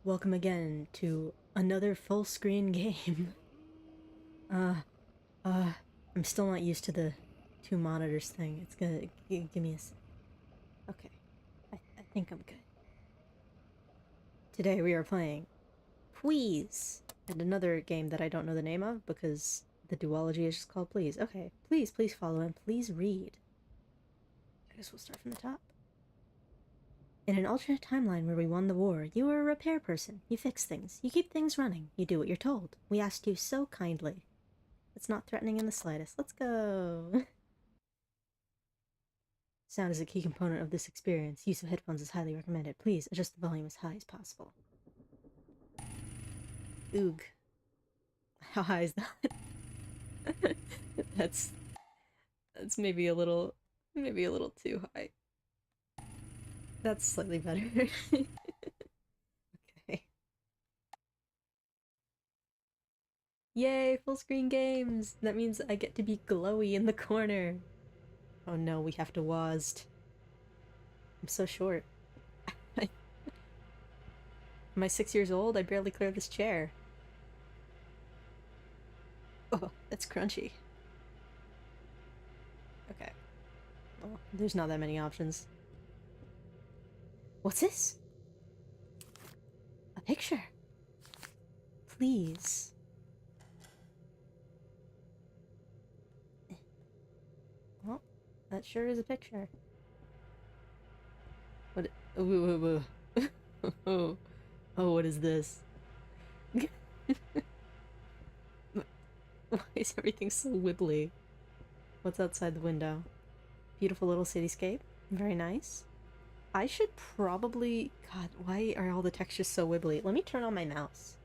Welcome again to another full screen game. Uh, uh, I'm still not used to the two monitors thing. It's gonna give me a sec. Okay, I think I'm good. Today we are playing Please, and another game that I don't know the name of because the duology is just called Please. Okay, please follow and please read. I guess we'll start from the top. In an alternate timeline where we won the war, you were a repair person. You fix things. You keep things running. You do what you're told. We asked you so kindly. It's not threatening in the slightest. Let's go. Sound is a key component of this experience. Use of headphones is highly recommended. Please adjust the volume as high as possible. Oog. How high is that? that's that's maybe a little too high. That's slightly better. Okay. Yay, full screen games! That means I get to be glowy in the corner. Oh no, we have to WASD. I'm so short. Am I 6 years old? I barely clear this chair. Oh, that's crunchy. Okay. Well, there's not that many options. What's this? A picture. Please. Well, that sure is a picture. What? Whoa. Oh, oh, what is this? Why is everything so wibbly? What's outside the window? Beautiful little cityscape. Very nice. I should probably... God, why are all the textures so wibbly? Let me turn on my mouse.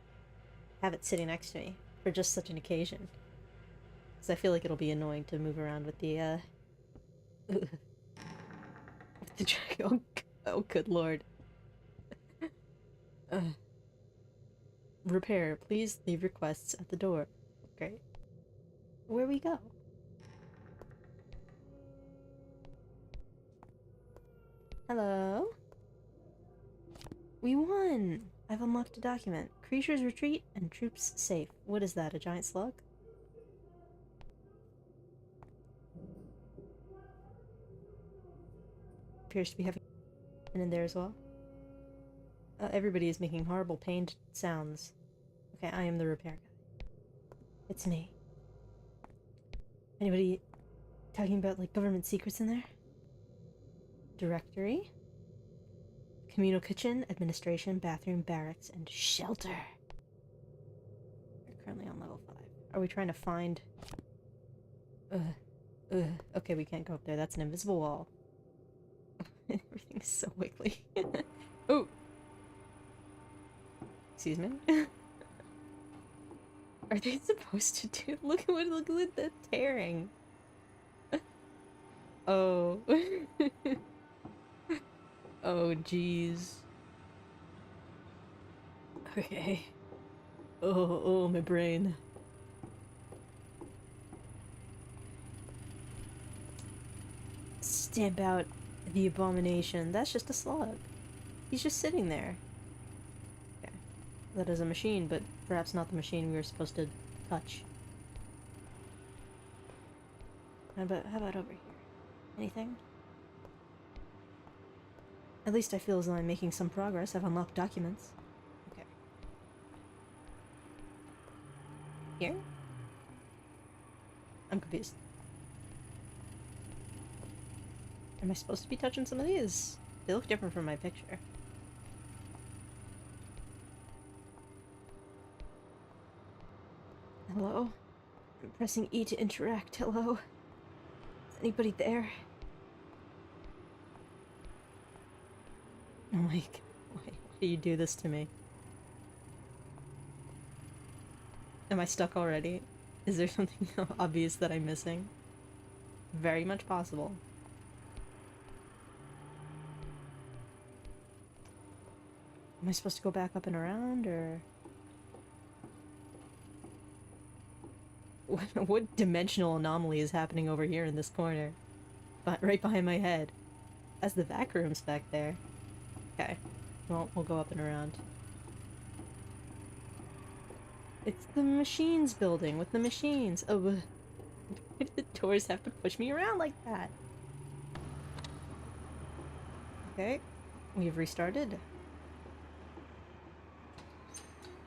Have it sitting next to me for just such an occasion. Because I feel like it'll be annoying to move around with the, with the drag. Oh, good lord. Repair. Please leave requests at the door. Great. Where we go? Hello? We won! I've unlocked a document. Creatures retreat and troops safe. What is that, a giant slug? Appears to be having and in there as well. Everybody is making horrible pained sounds. Okay, I am the repair guy. It's me. Anybody talking about, like, government secrets in there? Directory? Communal kitchen, administration, bathroom, barracks, and shelter. We're currently on level 5. Are we trying to find... Okay, we can't go up there. That's an invisible wall. Everything is so wiggly. Oh! Excuse me? Are they supposed to do... Look at the tearing. Oh. Oh, jeez. Okay. Oh, my brain. Stamp out the abomination. That's just a slug. He's just sitting there. Okay. That is a machine, but perhaps not the machine we were supposed to touch. How about over here? Anything? At least I feel as though I'm making some progress. I've unlocked documents. Okay. Here? I'm confused. Am I supposed to be touching some of these? They look different from my picture. Hello? I'm pressing E to interact. Hello? Is anybody there? Oh my god. Why do you do this to me? Am I stuck already? Is there something obvious that I'm missing? Very much possible. Am I supposed to go back up and around, or... What dimensional anomaly is happening over here in this corner? But right behind my head. That's the back rooms back there. Okay. Well, we'll go up and around. It's the machines building with the machines. Oh, why do the doors have to push me around like that? Okay, we've restarted.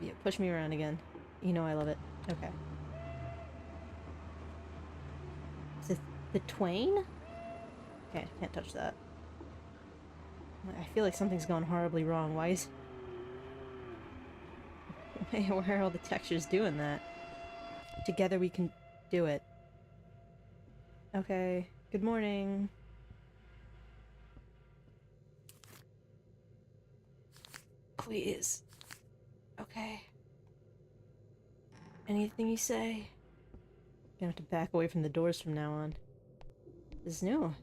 Yeah, push me around again. You know I love it. Okay. Is it the Twain? Okay, can't touch that. I feel like something's gone horribly wrong. Why are all the textures doing that? Together we can do it. Okay. Good morning. Please. Okay. Anything you say? Gonna have to back away from the doors from now on. This is new.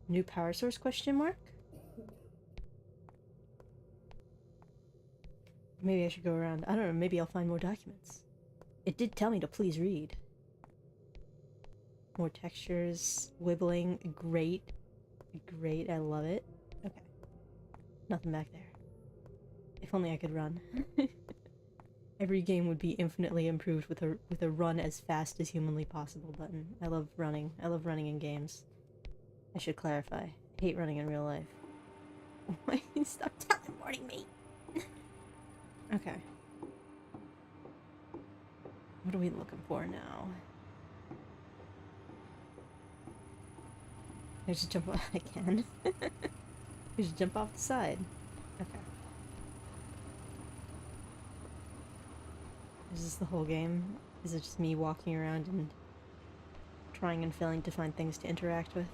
New power source, question mark? Maybe I should go around. I don't know, maybe I'll find more documents. It did tell me to please read. More textures, wibbling, great. Great, I love it. Okay. Nothing back there. If only I could run. Every game would be infinitely improved with a run as fast as humanly possible button. I love running. I love running in games. I should clarify. I hate running in real life. Why stop teleporting me? Okay. What are we looking for now? I should jump off. I can. I should jump off the side. Okay. Is this the whole game? Is it just me walking around and trying and failing to find things to interact with?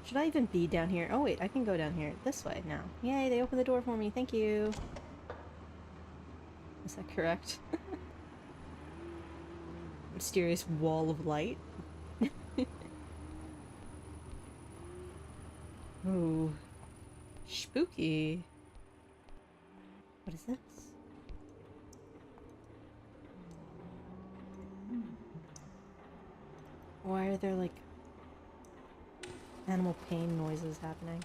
Should I even be down here? Oh wait, I can go down here this way now. Yay, they opened the door for me. Thank you. Is that correct? Mysterious wall of light. Ooh. Spooky. What is this? Why are there, like, animal pain noises happening?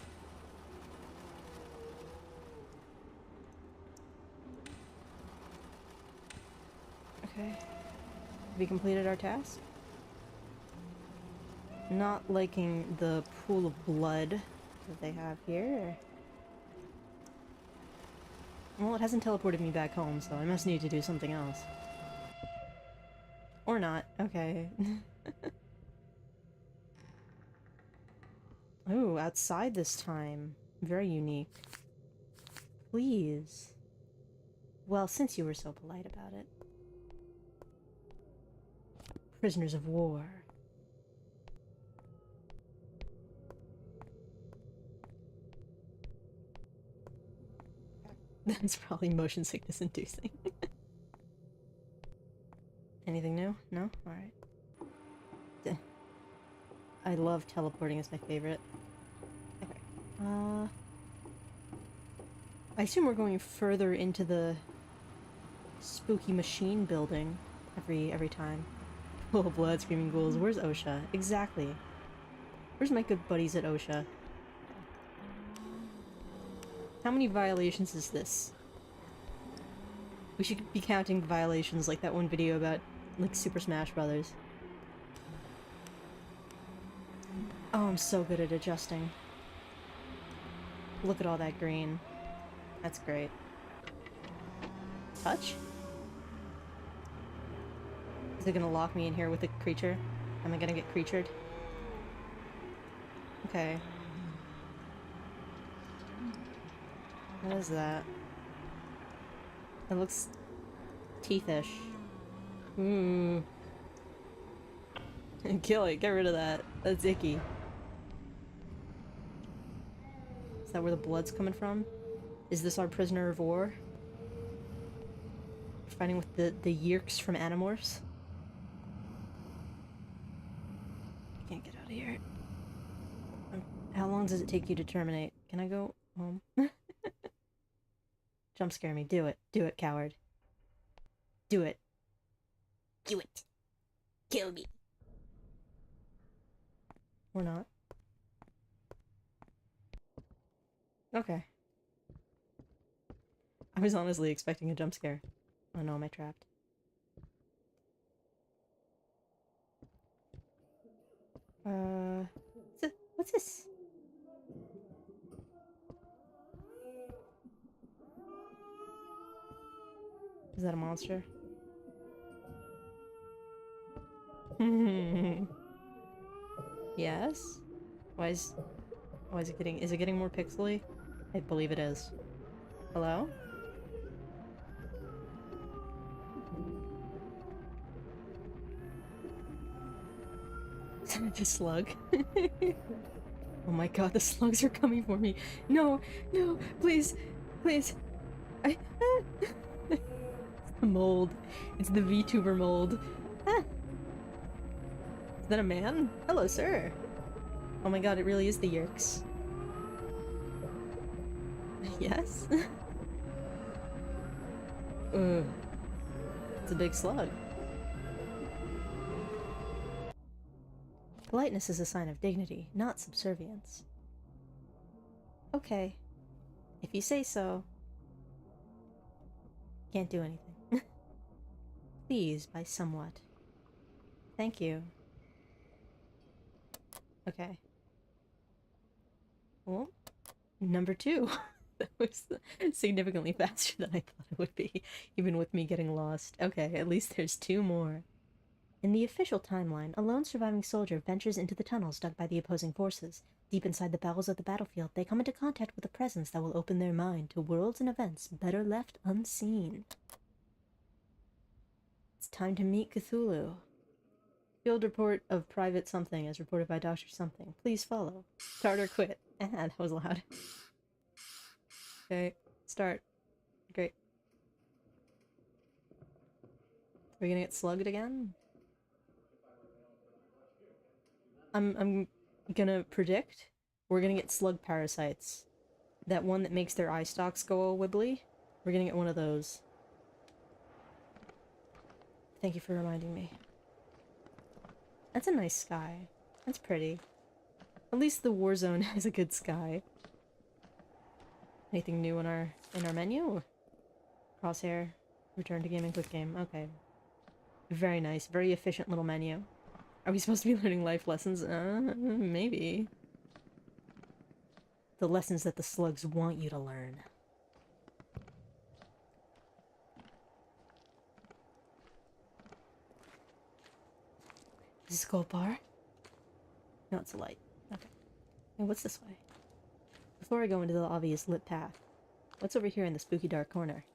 Okay. Have we completed our task? Not liking the pool of blood that they have here. Well, it hasn't teleported me back home, so I must need to do something else. Or not. Okay. Ooh, outside this time. Very unique. Please. Well, since you were so polite about it. Prisoners of war. That's probably motion sickness inducing. Anything new? No? Alright. I love teleporting, it's my favorite. Okay. I assume we're going further into the spooky machine building every time. Full of blood, screaming ghouls. Where's OSHA? Exactly. Where's my good buddies at OSHA? How many violations is this? We should be counting violations like that one video about, like, Super Smash Brothers. Oh, I'm so good at adjusting. Look at all that green. That's great. Touch? Is it gonna lock me in here with a creature? Am I gonna get creatured? Okay. What is that? It looks teethish. Kill it, get rid of that. That's icky. Is that where the blood's coming from? Is this our prisoner of war? Fighting with the Yeerks from Animorphs? I can't get out of here. How long does it take you to terminate? Can I go home? Jump scare me. Do it. Do it, coward. Do it. Do it. Kill me. Or not. Okay. I was honestly expecting a jump scare. Oh no, am I trapped? What's this? Is that a monster? Yes? Why is it getting more pixely? I believe it is. Hello? The slug. Oh my god, the slugs are coming for me. No, no, please, please. It's the mold. It's the VTuber mold. Ah. Is that a man? Hello, sir. Oh my god, it really is the Yerks. Yes? Ugh. It's a big slug. Politeness is a sign of dignity, not subservience. Okay. If you say so. Can't do anything. Please, by somewhat. Thank you. Okay. Well, number 2. That was significantly faster than I thought it would be, even with me getting lost. Okay, at least there's 2 more. In the official timeline, a lone surviving soldier ventures into the tunnels dug by the opposing forces. Deep inside the bowels of the battlefield, they come into contact with a presence that will open their mind to worlds and events better left unseen. It's time to meet Cthulhu. Field report of Private Something as reported by Dr. Something. Please follow. Start or quit. That was loud. Okay, start. Great. Are we gonna get slugged again? I'm gonna predict we're gonna get slug parasites. That one that makes their eye stalks go all wibbly. We're gonna get one of those. Thank you for reminding me. That's a nice sky. That's pretty. At least the war zone has a good sky. Anything new in our menu? Crosshair. Return to gaming, quick game. Okay. Very nice. Very efficient little menu. Are we supposed to be learning life lessons? Maybe. The lessons that the slugs want you to learn. Is this a gold bar? No, it's a light. Okay. And what's this way? Before I go into the obvious lit path, what's over here in the spooky dark corner?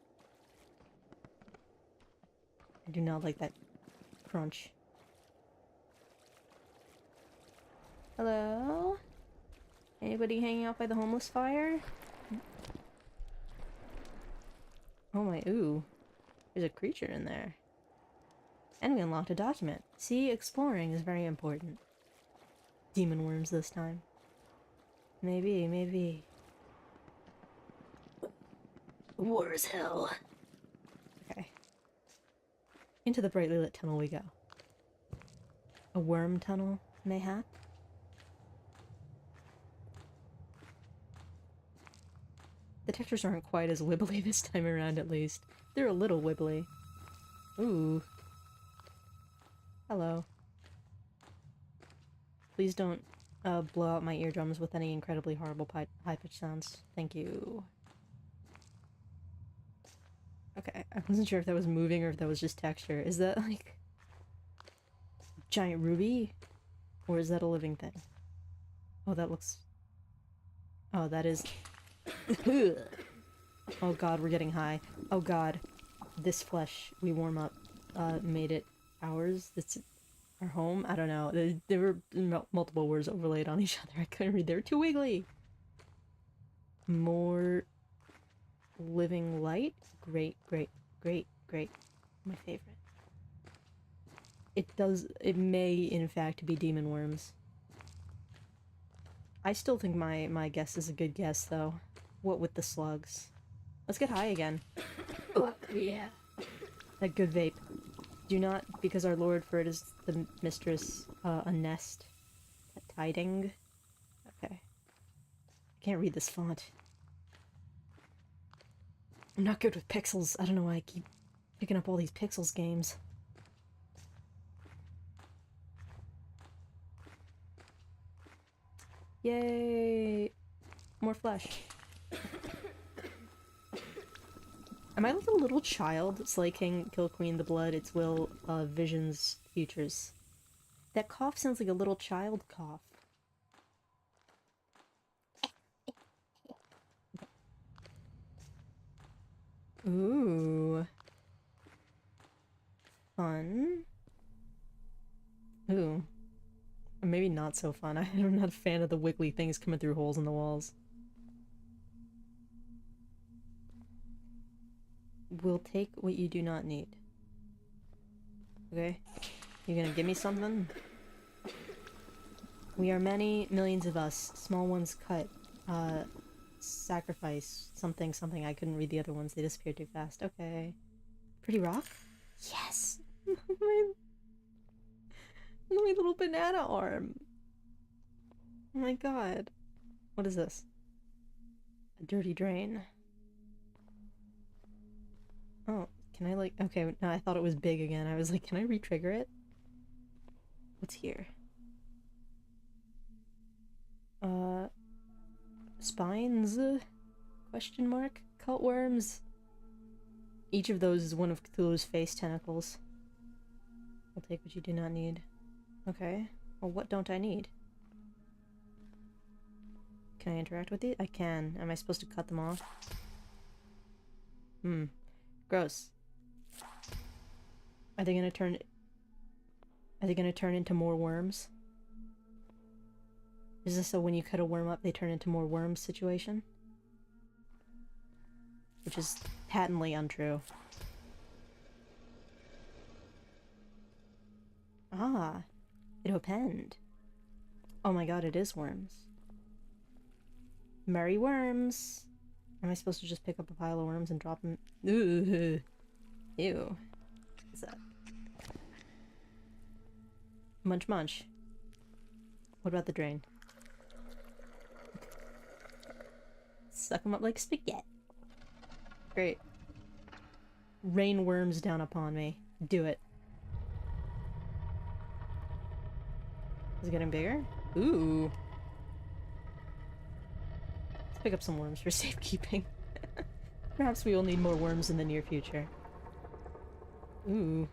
I do not like that crunch. Hello? Anybody hanging out by the homeless fire? Oh my, ooh. There's a creature in there. And we unlocked a document. See, exploring is very important. Demon worms this time. Maybe, maybe. War is hell. Okay. Into the brightly lit tunnel we go. A worm tunnel, mayhap? The textures aren't quite as wibbly this time around, at least. They're a little wibbly. Ooh. Hello. Please don't blow out my eardrums with any incredibly horrible high-pitched sounds. Thank you. Okay, I wasn't sure if that was moving or if that was just texture. Is that, like, giant ruby? Or is that a living thing? Oh, that looks... Oh, that is... Oh god, we're getting high. Oh god. This flesh we warm up made it ours. It's our home? I don't know. There were multiple words overlaid on each other. I couldn't read. They were too wiggly. More living light? Great, great, great, great. My favorite. It may in fact be demon worms. I still think my guess is a good guess though. What with the slugs? Let's get high again. Oh, yeah. That good vape. Do not, because our lord for it is the mistress, a nest. A tiding. Okay. I can't read this font. I'm not good with pixels. I don't know why I keep Picking up all these Pixels games. Yay! More flesh. Am I like a little child? Slay King, Kill Queen, the blood, its will, visions, futures. That cough sounds like a little child cough. Ooh. Fun. Ooh. Or maybe not so fun. I'm not a fan of the wiggly things coming through holes in the walls. We'll take what you do not need. Okay? You're gonna give me something? We are many, millions of us. Small ones cut. Sacrifice. Something, something. I couldn't read the other ones. They disappeared too fast. Okay. Pretty rock? Yes! my little banana arm. Oh my god. What is this? A dirty drain. Oh, can I like... Okay, no, I thought it was big again. I was like, can I re-trigger it? What's here? Spines? Question mark? Cutworms? Each of those is one of Cthulhu's face tentacles. I'll take what you do not need. Okay. Well, what don't I need? Can I interact with these? I can. Am I supposed to cut them off? Gross. Are they gonna turn... Are they gonna turn into more worms? Is this a when you cut a worm up, they turn into more worms situation? Which is patently untrue. Ah, it opened. Oh my god, it is worms. Merry worms! Am I supposed to just pick up a pile of worms and drop them? Ooh. Ew. What's that? Munch munch. What about the drain? Suck them up like spaghetti. Great. Rain worms down upon me. Do it. Is it getting bigger? Ooh. Let's pick up some worms for safekeeping. Perhaps we will need more worms in the near future. Ooh.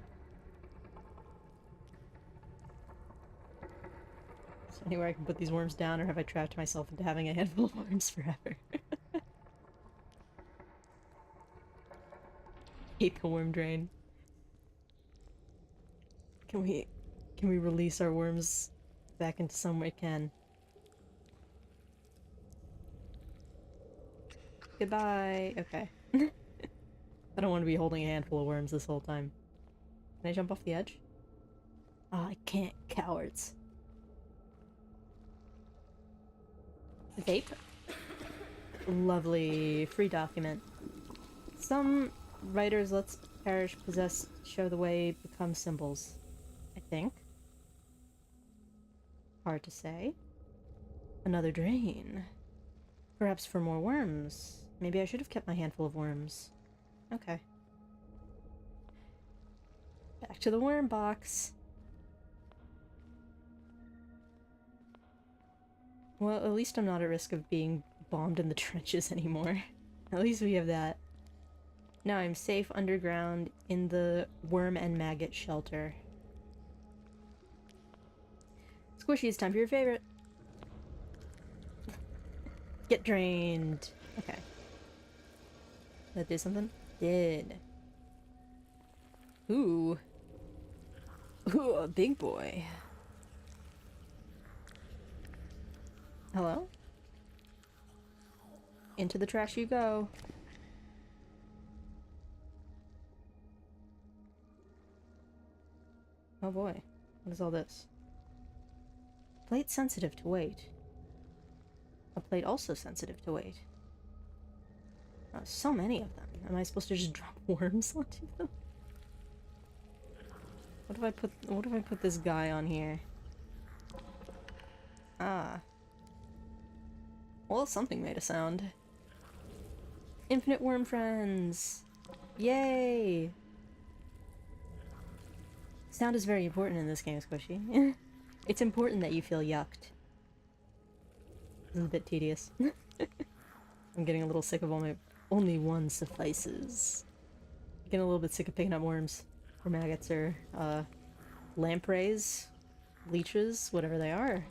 Is there anywhere I can put these worms down, or have I trapped myself into having a handful of worms forever? Hate the worm drain. Can we release our worms back into somewhere it can? Goodbye. Okay. I don't want to be holding a handful of worms this whole time. Can I jump off the edge? Oh, I can't. Cowards. Vape? Lovely. Free document. Some writers let's perish, possess, show the way, become symbols. I think. Hard to say. Another drain. Perhaps for more worms. Maybe I should have kept my handful of worms. Okay. Back to the worm box. Well, at least I'm not at risk of being bombed in the trenches anymore. At least we have that. Now I'm safe underground in the worm and maggot shelter. Squishy, it's time for your favorite. Get drained. Okay. Did that do something? Did. Ooh. Ooh, a big boy. Hello? Into the trash you go. Oh boy. What is all this? Plate sensitive to weight. A plate also sensitive to weight. Oh, so many of them. Am I supposed to just drop worms onto them? What if I put this guy on here? Ah. Well, something made a sound. Infinite worm friends! Yay! Sound is very important in this game, Squishy. It's important that you feel yucked. This is a bit tedious. I'm getting a little sick of only one suffices. Getting a little bit sick of picking up worms. Or maggots, or, lampreys, leeches, whatever they are.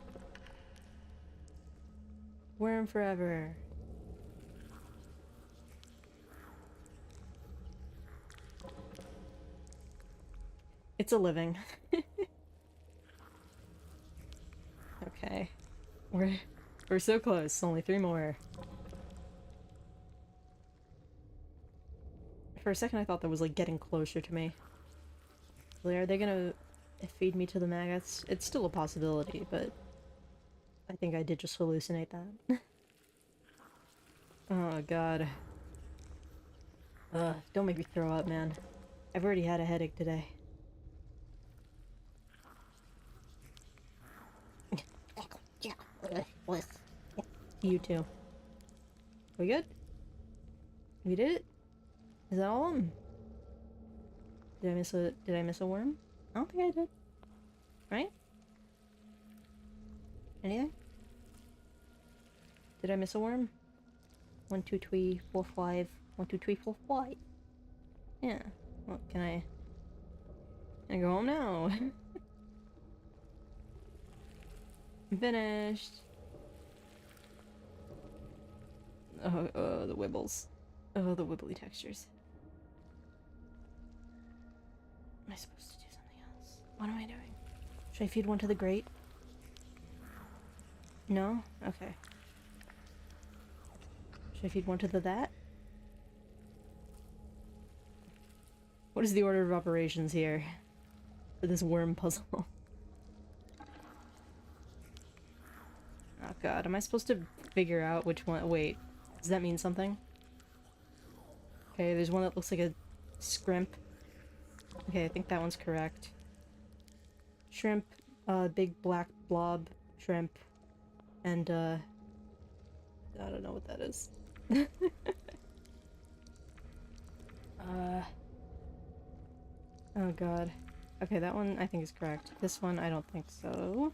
Worm forever. It's a living. Okay. We're so close. Only 3 more. For a second I thought that was like getting closer to me. Like, are they gonna feed me to the maggots? It's still a possibility, but I think I did just hallucinate that. Oh god. Don't make me throw up, man. I've already had a headache today. You too. We good? We did it? Is that all of them? Did I miss a worm? I don't think I did. Right? Anything? Did I miss a worm? 1, 2, 3, 4, 5. 1, 2, 3, 4, 5. Yeah. Well, can I go home now? I'm finished. Oh, the wibbles. Oh, the wibbly textures. Am I supposed to do something else? What am I doing? Should I feed one to the grate? No? Okay. Should I feed one to the that? What is the order of operations here for this worm puzzle? Oh god, am I supposed to figure out which one? Wait, does that mean something? Okay, there's one that looks like a scrimp. Okay, I think that one's correct. Shrimp, big black blob shrimp, and I don't know what that is. Oh god. Okay, that one I think is correct. This one I don't think so.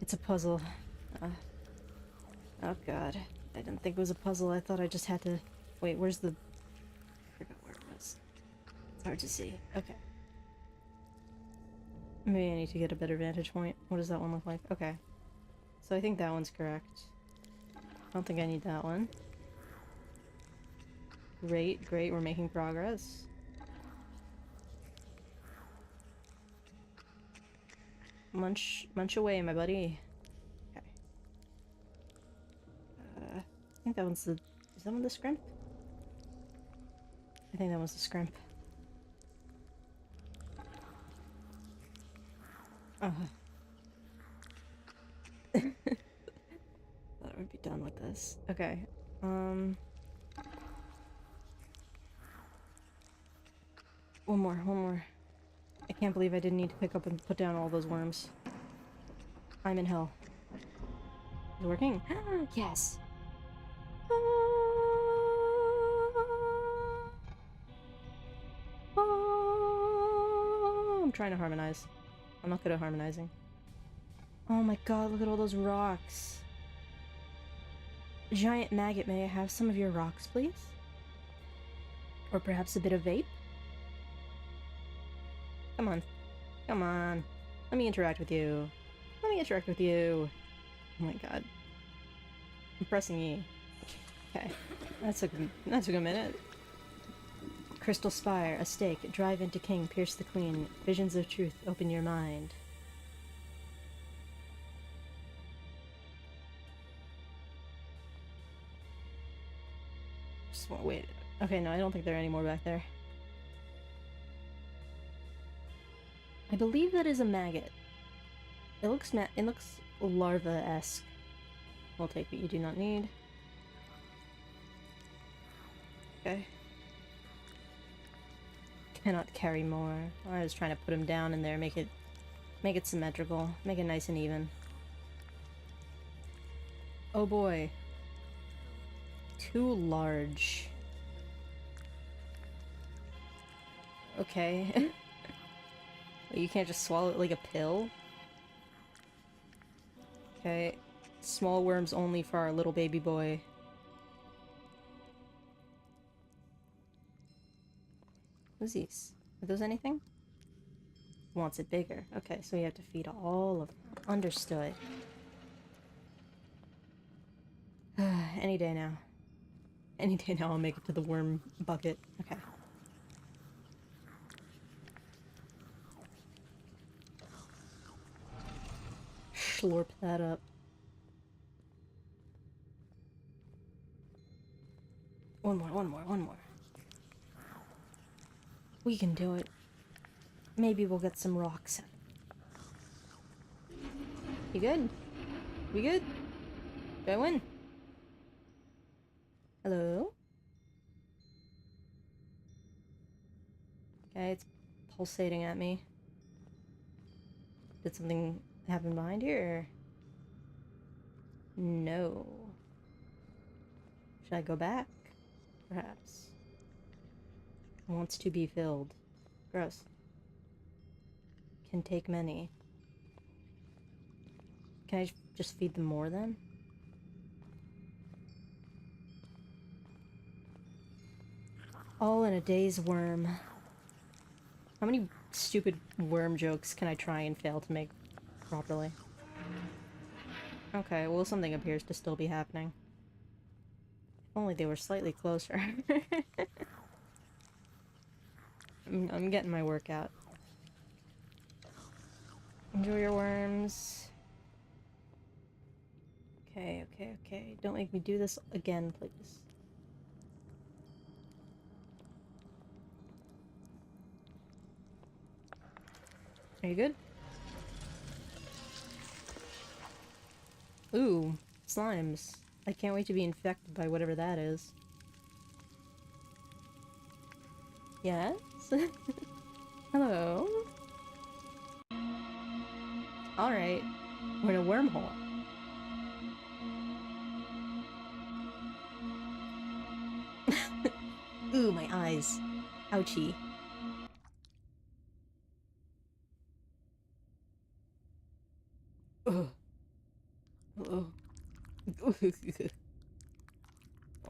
It's a puzzle. Oh god. I didn't think it was a puzzle. I thought I just had to... Wait, where's the... I forgot where it was. It's hard to see. Okay. Maybe I need to get a better vantage point. What does that one look like? Okay. So I think that one's correct. I don't think I need that one. Great, great, we're making progress. Munch away, my buddy. Okay. I think that one's the... Is that one the scrimp? I think that one's the scrimp. Thought I would be done with this. Okay. One more. I can't believe I didn't need to pick up and put down all those worms. I'm in hell. Is it working? Yes! I'm trying to harmonize. I'm not good at harmonizing. Oh my god, look at all those rocks. Giant maggot, may I have some of your rocks, please? Or perhaps a bit of vape? Come on. Come on. Let me interact with you. Let me interact with you. Oh my god. I'm pressing E. Okay. That took a minute. Crystal Spire, a stake. Drive into king, pierce the queen. Visions of truth, open your mind. Just wait. Okay, no, I don't think there are any more back there. I believe that is a maggot. It looks larva-esque. We'll take what you do not need. Okay. Cannot carry more. I was trying to put him down in there, make it symmetrical, make it nice and even. Oh boy. Too large. Okay. You can't just swallow it like a pill? Okay. Small worms only for our little baby boy. What's these? Are those anything? Wants it bigger. Okay, so we have to feed all of them. Understood. Any day now. Any day now I'll make it to the worm bucket. Okay. Slurp that up. One more. We can do it. Maybe we'll get some rocks. You good? We good? Do I win? Hello? Okay, it's pulsating at me. Did something happen behind here? No. Should I go back? Perhaps. Wants to be filled. Gross. Can take many. Can I just feed them more then? All in a day's worm. How many stupid worm jokes can I try and fail to make properly? Okay, well something appears to still be happening. If only they were slightly closer. I'm getting my workout. Enjoy your worms. Okay. Don't make me do this again, please. Are you good? Ooh, slimes. I can't wait to be infected by whatever that is. Yes? Hello? Alright. We're in a wormhole. Ooh, my eyes. Ouchie. Ugh. Oh. Oh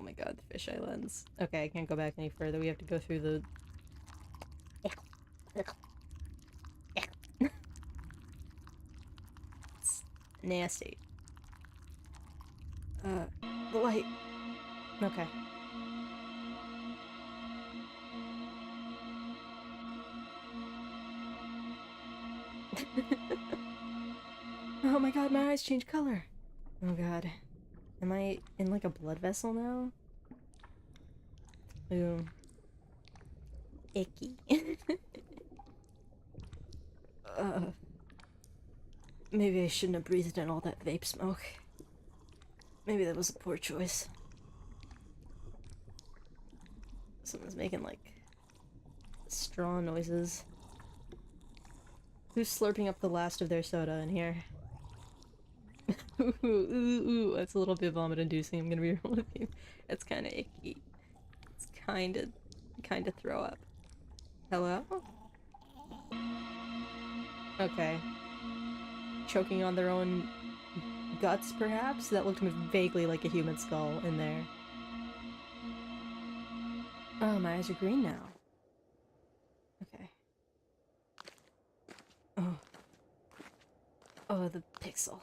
my god, the fisheye lens. Okay, I can't go back any further. We have to go through the... It's nasty. The light. Okay. Oh my god, my eyes change color. Oh god. Am I in like a blood vessel now? Ooh. Icky. Maybe I shouldn't have breathed in all that vape smoke. Maybe that was a poor choice. Someone's making like straw noises. Who's slurping up the last of their soda in here? Ooh, that's a little bit vomit-inducing, I'm gonna be real with you. It's kinda icky. It's kinda throw up. Hello? Okay. Choking on their own guts, perhaps? That looked vaguely like a human skull in there. Oh, my eyes are green now. Okay. Oh. Oh, the pixel.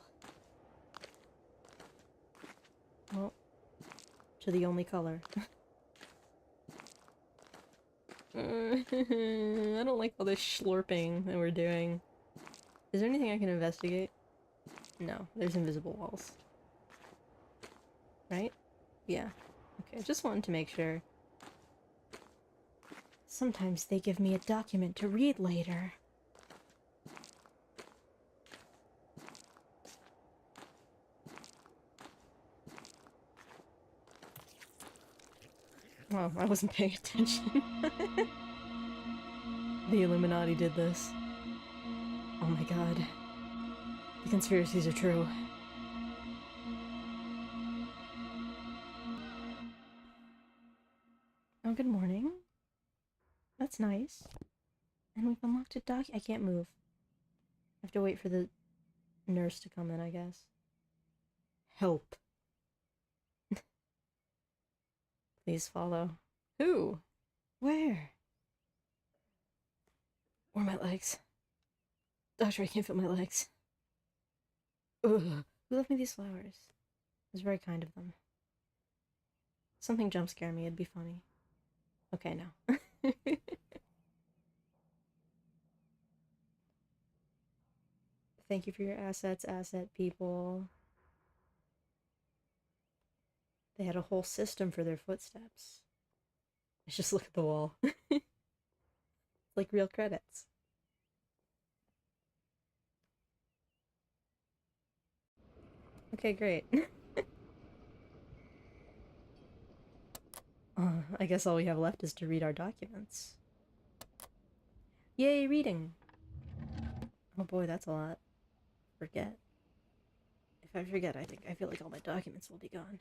Well, to the only color. I don't like all this slurping that we're doing. Is there anything I can investigate? No, there's invisible walls. Right? Yeah. Okay, just wanted to make sure. Sometimes they give me a document to read later. Oh, I wasn't paying attention. The Illuminati did this. Oh my god. The conspiracies are true. Oh, good morning. That's nice. And we've unlocked a dock. I can't move. I have to wait for the nurse to come in, I guess. Help. Please follow. Who? Where? Where are my legs? Doctor, I can't feel my legs. Ugh. Who left me these flowers? It was very kind of them. Something jump scare me, it'd be funny. Okay, now. Thank you for your assets, asset people. They had a whole system for their footsteps. Let's just look at the wall. Like real credits. Okay, great. I guess all we have left is to read our documents. Yay, reading! Oh boy, that's a lot. Forget. If I forget, I feel like all my documents will be gone.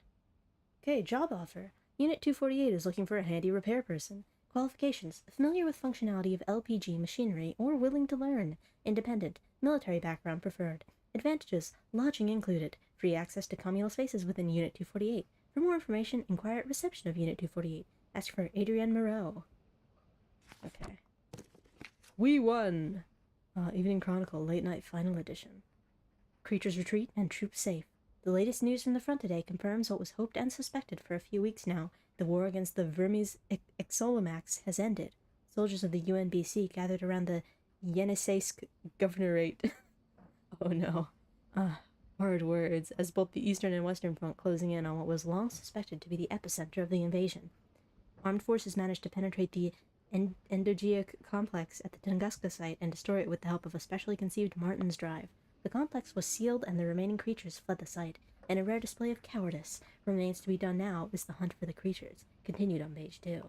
Okay, job offer. Unit 248 is looking for a handy repair person. Qualifications: familiar with functionality of LPG machinery or willing to learn. Independent. Military background preferred. Advantages: lodging included. Free access to communal spaces within Unit 248. For more information, inquire at reception of Unit 248. Ask for Adrienne Moreau. Okay. We won! Evening Chronicle, Late Night Final Edition. Creatures retreat and troops safe. The latest news from the front today confirms what was hoped and suspected for a few weeks now. The war against the Vermes Exolomax has ended. Soldiers of the UNBC gathered around the Yeniseisk Governorate. Oh no. Hard words, as both the eastern and western front closing in on what was long suspected to be the epicenter of the invasion. Armed forces managed to penetrate the Endogia complex at the Tunguska site and destroy it with the help of a specially conceived Martin's drive. The complex was sealed and the remaining creatures fled the site. In a rare display of cowardice, what remains to be done now is the hunt for the creatures, continued on page 2.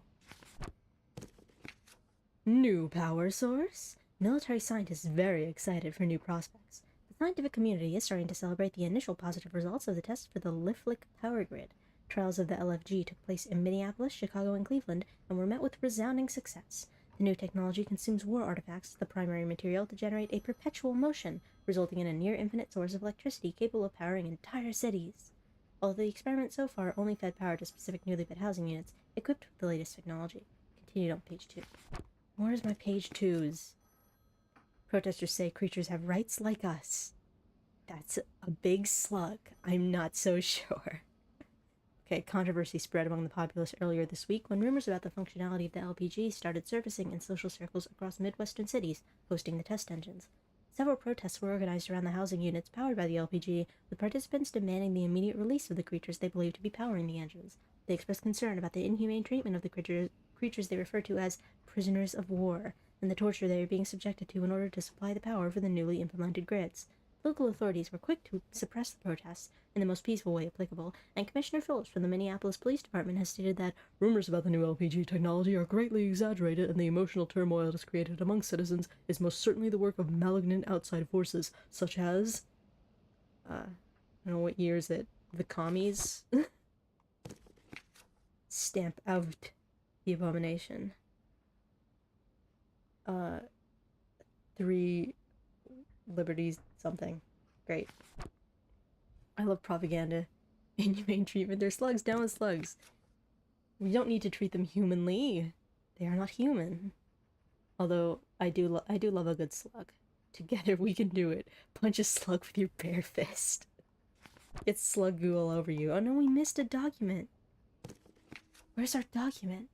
New power source? Military scientists very excited for new prospects. The scientific community is starting to celebrate the initial positive results of the test for the Liflick power grid. Trials of the LFG took place in Minneapolis, Chicago, and Cleveland, and were met with resounding success. The new technology consumes war artifacts as the primary material to generate a perpetual motion, resulting in a near-infinite source of electricity capable of powering entire cities. Although the experiment so far only fed power to specific newly built housing units equipped with the latest technology. Continued on page 2. Where's my page 2s? Protesters say creatures have rights like us. That's a big slug. I'm not so sure. Okay, controversy spread among the populace earlier this week when rumors about the functionality of the LPG started surfacing in social circles across Midwestern cities hosting the test engines. Several protests were organized around the housing units powered by the LPG, with participants demanding the immediate release of the creatures they believed to be powering the engines. They expressed concern about the inhumane treatment of the creatures they refer to as prisoners of war, and the torture they are being subjected to in order to supply the power for the newly implemented grids. Local authorities were quick to suppress the protests in the most peaceful way applicable, and Commissioner Phillips from the Minneapolis Police Department has stated that rumors about the new LPG technology are greatly exaggerated and the emotional turmoil it has created among citizens is most certainly the work of malignant outside forces, such as... I don't know what year is it. The commies? Stamp out the abomination. 3 liberties something. Great. I love propaganda. Inhumane treatment. They're slugs. Down with slugs. We don't need to treat them humanly. They are not human. Although I do love a good slug. Together we can do it. Punch a slug with your bare fist. Get slug goo all over you. Oh no, we missed a document. Where's our document?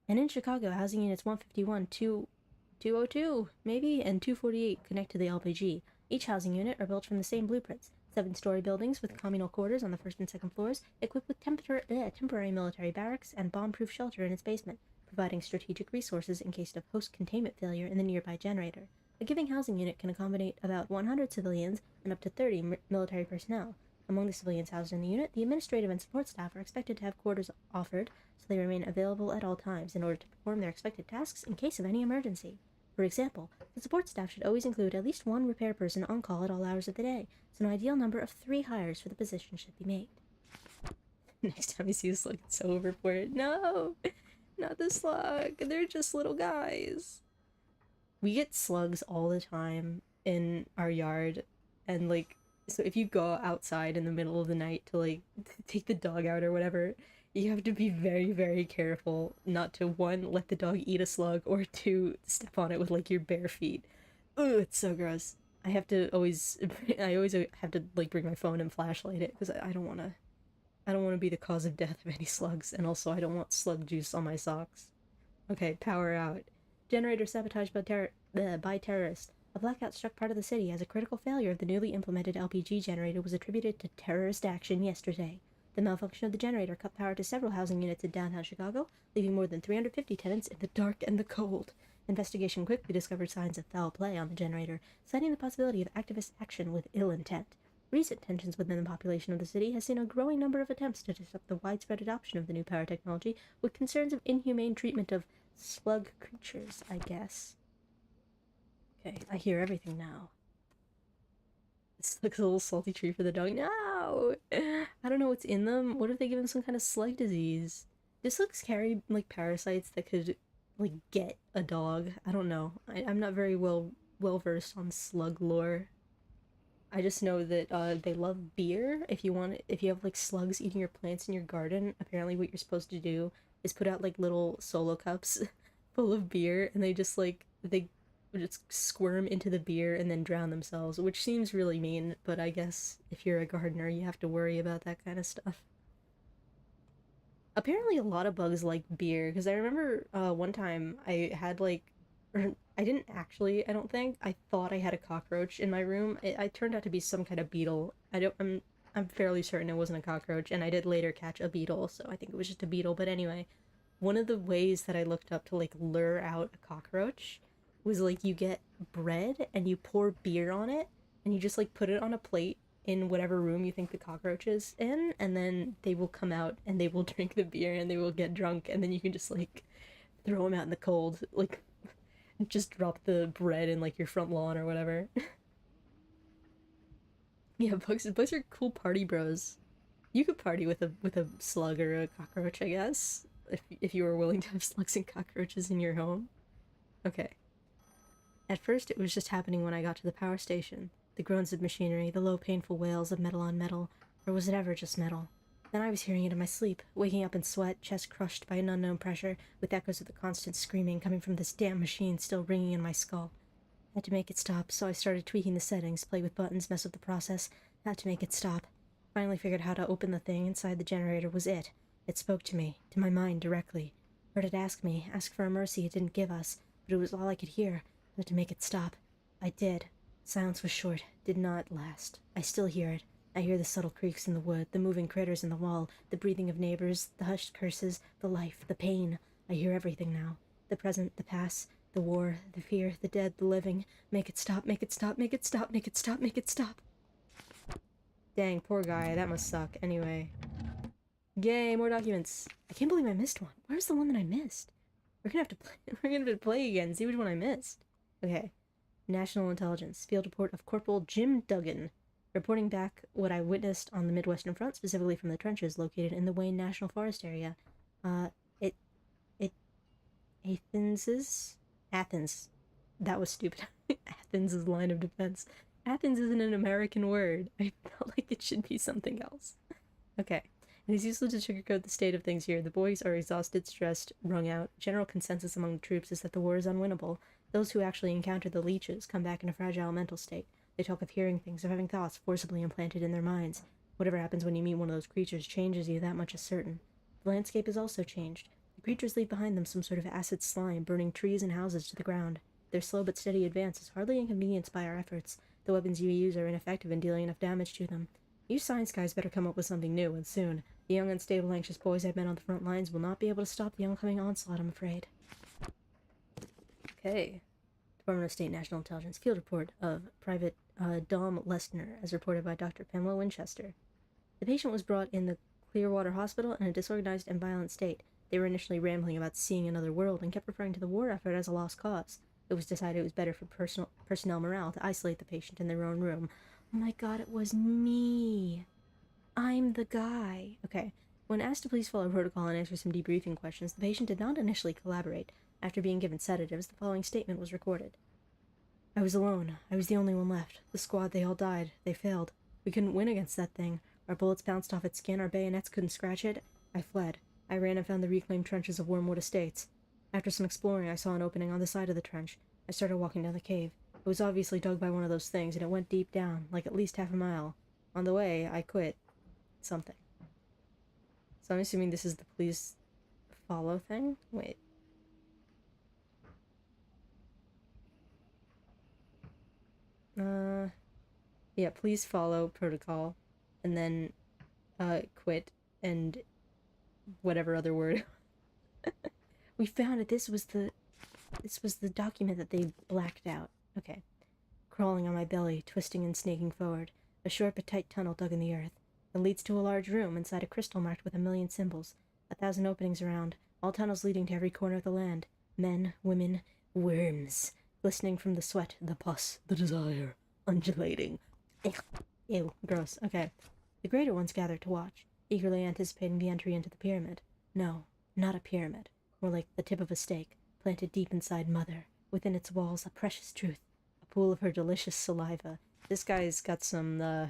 And in Chicago, housing units 151, 202, maybe, and 248 connect to the LPG. Each housing unit are built from the same blueprints. 7-story buildings with communal quarters on the first and second floors, equipped with temporary military barracks and bomb-proof shelter in its basement, providing strategic resources in case of host containment failure in the nearby generator. A given housing unit can accommodate about 100 civilians and up to 30 military personnel. Among the civilians housed in the unit, the administrative and support staff are expected to have quarters offered, so they remain available at all times in order to perform their expected tasks in case of any emergency. For example, the support staff should always include at least 1 repair person on call at all hours of the day, so an ideal number of 3 hires for the position should be made. Next time you see a slug, it's so over for it. No! Not the slug! They're just little guys! we get slugs all the time in our yard, and like, so if you go outside in the middle of the night to like take the dog out or whatever, you have to be very, very careful not to, one, let the dog eat a slug, or two, step on it with like your bare feet. Ugh, it's so gross. I have to always, I always have to like bring my phone and flashlight it because I don't want to, I don't want to be the cause of death of any slugs, and also I don't want slug juice on my socks. Okay, power out. Generator sabotaged by terrorists. A blackout struck part of the city as a critical failure of the newly implemented LPG generator was attributed to terrorist action yesterday. The malfunction of the generator cut power to several housing units in downtown Chicago, leaving more than 350 tenants in the dark and the cold. Investigation quickly discovered signs of foul play on the generator, citing the possibility of activist action with ill intent. Recent tensions within the population of the city has seen a growing number of attempts to disrupt the widespread adoption of the new power technology, with concerns of inhumane treatment of slug creatures, I guess. Okay, I hear everything now. This looks a little salty tree for the dog. No! I don't know what's in them. What if they give him some kind of slug disease? This looks carry like parasites that could like get a dog. I don't know. I'm not very well versed on slug lore. I just know that they love beer. If you have like slugs eating your plants in your garden, apparently what you're supposed to do is put out like little solo cups full of beer, and they just squirm into the beer and then drown themselves, which seems really mean, but I guess if you're a gardener, you have to worry about that kind of stuff. Apparently, a lot of bugs like beer, because I remember one time I had like, or I didn't actually, I don't think. I thought I had a cockroach in my room. It turned out to be some kind of beetle. I'm fairly certain it wasn't a cockroach, and I did later catch a beetle, so I think it was just a beetle. But anyway, one of the ways that I looked up to like lure out a cockroach was like you get bread and you pour beer on it, and you just like put it on a plate in whatever room you think the cockroach is in, and then they will come out and they will drink the beer and they will get drunk, and then you can just like throw them out in the cold, like just drop the bread in like your front lawn or whatever. Yeah, bugs are cool party bros. You could party with a slug or a cockroach, I guess, if you were willing to have slugs and cockroaches in your home. Okay. At first, it was just happening when I got to the power station. The groans of machinery, the low, painful wails of metal on metal, or was it ever just metal? Then I was hearing it in my sleep, waking up in sweat, chest crushed by an unknown pressure, with echoes of the constant screaming coming from this damn machine still ringing in my skull. I had to make it stop, so I started tweaking the settings, play with buttons, mess with the process. Had to make it stop. Finally figured how to open the thing inside the generator was it. It spoke to me, to my mind directly. Heard it ask for a mercy it didn't give us, but it was all I could hear. I had to make it stop. I did. Silence was short, did not last. I still hear it. I hear the subtle creaks in the wood, the moving critters in the wall, the breathing of neighbors, the hushed curses, the life, the pain. I hear everything now. The present, the past, the war, the fear, the dead, the living. Make it stop, make it stop, make it stop, make it stop, make it stop. Dang, poor guy, that must suck. Anyway. Yay, more documents. I can't believe I missed one. Where's the one that I missed? We're gonna have to play, we're gonna have to play again, see which one I missed. Okay. National Intelligence. Field report of Corporal Jim Duggan. Reporting back what I witnessed on the Midwestern Front, specifically from the trenches located in the Wayne National Forest area. Athens. That was stupid. Athens' line of defense. Athens isn't an American word. I felt like it should be something else. Okay. It is useless to sugarcoat the state of things here. The boys are exhausted, stressed, wrung out. General consensus among the troops is that the war is unwinnable. Those who actually encounter the leeches come back in a fragile mental state. They talk of hearing things, of having thoughts forcibly implanted in their minds. Whatever happens when you meet one of those creatures changes you, that much is certain. The landscape has also changed. The creatures leave behind them some sort of acid slime, burning trees and houses to the ground. Their slow but steady advance is hardly inconvenienced by our efforts. The weapons you use are ineffective in dealing enough damage to them. You science guys better come up with something new, and soon. The young, unstable, anxious boys I've met on the front lines will not be able to stop the oncoming onslaught, I'm afraid. Okay. Department of State National Intelligence Field Report of Private Dom Lestner, as reported by Dr. Pamela Winchester. The patient was brought in the Clearwater Hospital in a disorganized and violent state. They were initially rambling about seeing another world and kept referring to the war effort as a lost cause. It was decided it was better for personnel morale to isolate the patient in their own room. Oh my god, it was me. I'm the guy. Okay. When asked to please follow protocol and answer some debriefing questions, the patient did not initially collaborate. After being given sedatives, the following statement was recorded. I was alone. I was the only one left. The squad, they all died. They failed. We couldn't win against that thing. Our bullets bounced off its skin, our bayonets couldn't scratch it. I fled. I ran and found the reclaimed trenches of Wormwood Estates. After some exploring, I saw an opening on the side of the trench. I started walking down the cave. It was obviously dug by one of those things, and it went deep down, like at least half a mile. On the way, I quit. Something. So I'm assuming this is the please follow thing? Wait. Yeah, please follow protocol, and then, quit, and whatever other word. We found it. This was the document that they blacked out. Okay. Crawling on my belly, twisting and snaking forward. A short but tight tunnel dug in the earth. It leads to a large room inside a crystal marked with 1,000,000 symbols. 1,000 openings around, all tunnels leading to every corner of the land. Men, women, worms, glistening from the sweat, the pus, the desire, undulating. Ew, gross. Okay. The greater ones gathered to watch, eagerly anticipating the entry into the pyramid. No, not a pyramid. More like the tip of a stake, planted deep inside Mother. Within its walls, a precious truth. A pool of her delicious saliva. This guy's got some,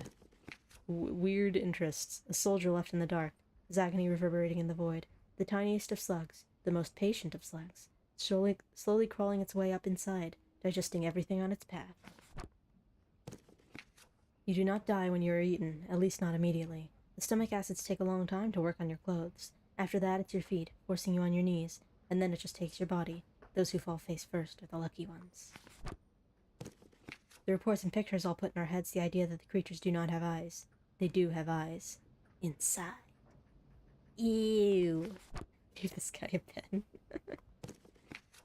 weird interests. A soldier left in the dark. His agony reverberating in the void. The tiniest of slugs. The most patient of slugs. Slowly crawling its way up inside, digesting everything on its path. You do not die when you are eaten, at least not immediately. The stomach acids take a long time to work on your clothes. After that, it's your feet, forcing you on your knees, and then it just takes your body. Those who fall face first are the lucky ones. The reports and pictures all put in our heads the idea that the creatures do not have eyes. They do have eyes. Inside. Ew. Give this guy a pen.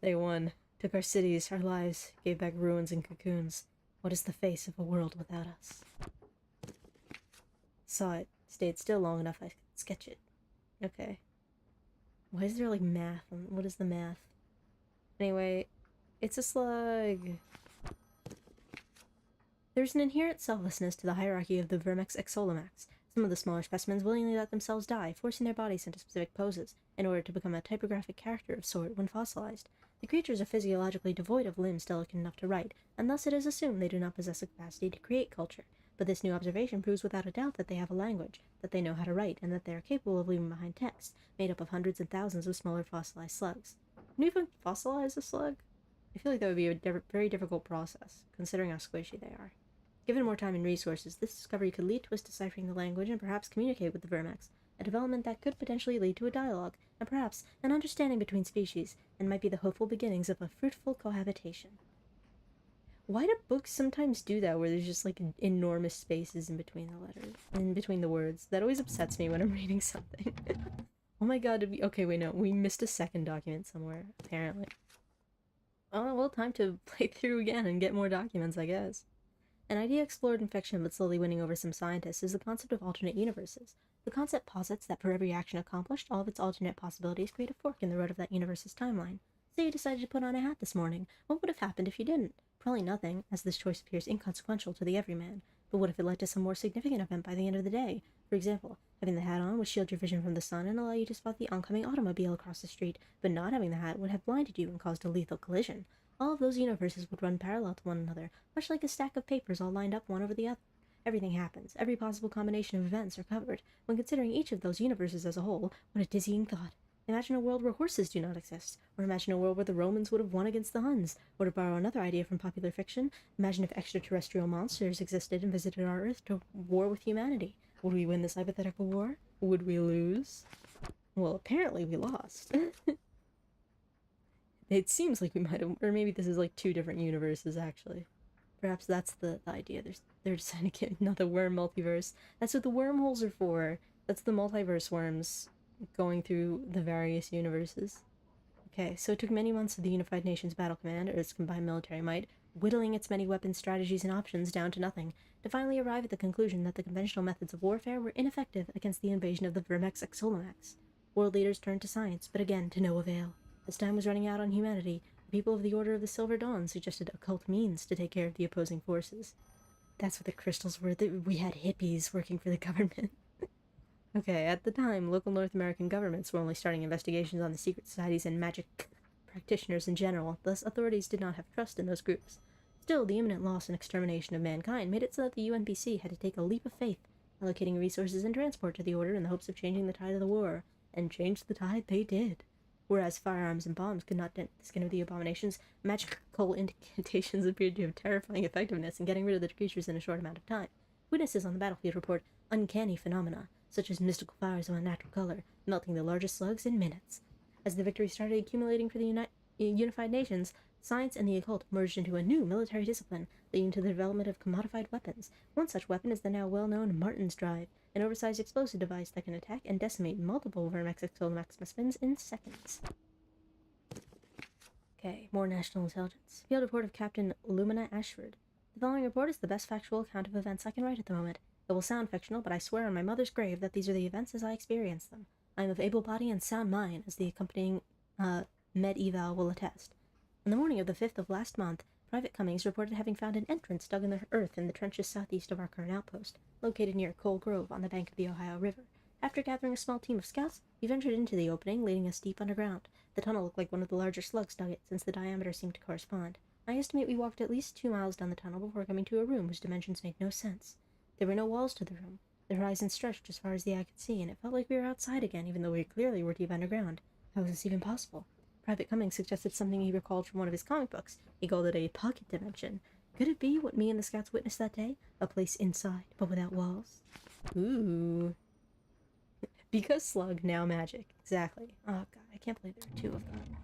They won. Took our cities, our lives, gave back ruins and cocoons. What is the face of a world without us? Saw it. Stayed still long enough I could sketch it. Okay. Why is there, like, math? What is the math? Anyway, it's a slug. There's an inherent selflessness to the hierarchy of the Vermex Exolomax. Some of the smaller specimens willingly let themselves die, forcing their bodies into specific poses, in order to become a typographic character of sort when fossilized. The creatures are physiologically devoid of limbs delicate enough to write, and thus it is assumed they do not possess a capacity to create culture. But this new observation proves without a doubt that they have a language, that they know how to write, and that they are capable of leaving behind text, made up of hundreds and thousands of smaller fossilized slugs. Can you even fossilize a slug? I feel like that would be a very difficult process, considering how squishy they are. Given more time and resources, this discovery could lead to us deciphering the language and perhaps communicate with the Vermex, a development that could potentially lead to a dialogue, and perhaps an understanding between species, and might be the hopeful beginnings of a fruitful cohabitation. Why do books sometimes do that, where there's just, like, enormous spaces in between the letters, in between the words? That always upsets me when I'm reading something. Oh my god, okay, wait, no, we missed a second document somewhere, apparently. Oh, well, time to play through again and get more documents, I guess. An idea explored in fiction but slowly winning over some scientists is the concept of alternate universes. The concept posits that for every action accomplished, all of its alternate possibilities create a fork in the road of that universe's timeline. Say you decided to put on a hat this morning. What would have happened if you didn't? Probably nothing, as this choice appears inconsequential to the everyman. But what if it led to some more significant event by the end of the day? For example, having the hat on would shield your vision from the sun and allow you to spot the oncoming automobile across the street, but not having the hat would have blinded you and caused a lethal collision. All of those universes would run parallel to one another, much like a stack of papers all lined up one over the other. Everything happens. Every possible combination of events are covered. When considering each of those universes as a whole, what a dizzying thought. Imagine a world where horses do not exist, or imagine a world where the Romans would have won against the Huns. Or to borrow another idea from popular fiction, imagine if extraterrestrial monsters existed and visited our Earth to war with humanity. Would we win this hypothetical war? Would we lose? Well, apparently we lost. It seems like we might have, or maybe this is like two different universes, actually. Perhaps that's the idea. They're deciding to get another worm multiverse. That's what the wormholes are for. That's the multiverse worms going through the various universes. Okay, so it took many months of the Unified Nations Battle Command, or its combined military might, whittling its many weapons, strategies, and options down to nothing, to finally arrive at the conclusion that the conventional methods of warfare were ineffective against the invasion of the Vermex Exolomax. World leaders turned to science, but again to no avail. As time was running out on humanity, the people of the Order of the Silver Dawn suggested occult means to take care of the opposing forces. That's what the crystals were. We had hippies working for the government. Okay, at the time, local North American governments were only starting investigations on the secret societies and magic practitioners in general, thus authorities did not have trust in those groups. Still, the imminent loss and extermination of mankind made it so that the UNPC had to take a leap of faith, allocating resources and transport to the Order in the hopes of changing the tide of the war. And change the tide they did. Whereas firearms and bombs could not dent the skin of the abominations, magical incantations appeared to have terrifying effectiveness in getting rid of the creatures in a short amount of time. Witnesses on the battlefield report uncanny phenomena, such as mystical fires of unnatural color, melting the largest slugs in minutes. As the victory started accumulating for the unified nations, science and the occult merged into a new military discipline, leading to the development of commodified weapons. One such weapon is the now well-known Martin's Drive, an oversized explosive device that can attack and decimate multiple Vermexixol Maximus in seconds. Okay, more national intelligence. Field report of Captain Lumina Ashford. The following report is the best factual account of events I can write at the moment. It will sound fictional, but I swear on my mother's grave that these are the events as I experienced them. I am of able body and sound mind, as the accompanying med-eval will attest. On the morning of the 5th of last month, Private Cummings reported having found an entrance dug in the earth in the trenches southeast of our current outpost, located near Coal Grove on the bank of the Ohio River. After gathering a small team of scouts, we ventured into the opening, leading us deep underground. The tunnel looked like one of the larger slugs dug it, since the diameter seemed to correspond. I estimate we walked at least 2 miles down the tunnel before coming to a room whose dimensions made no sense. There were no walls to the room. The horizon stretched as far as the eye could see, and it felt like we were outside again, even though we clearly were deep underground. How was this even possible? Private Cummings suggested something he recalled from one of his comic books. He called it a pocket dimension. Could it be what me and the scouts witnessed that day? A place inside, but without walls? Ooh. Because slug, now magic. Exactly. Oh god, I can't believe there are 2 of them.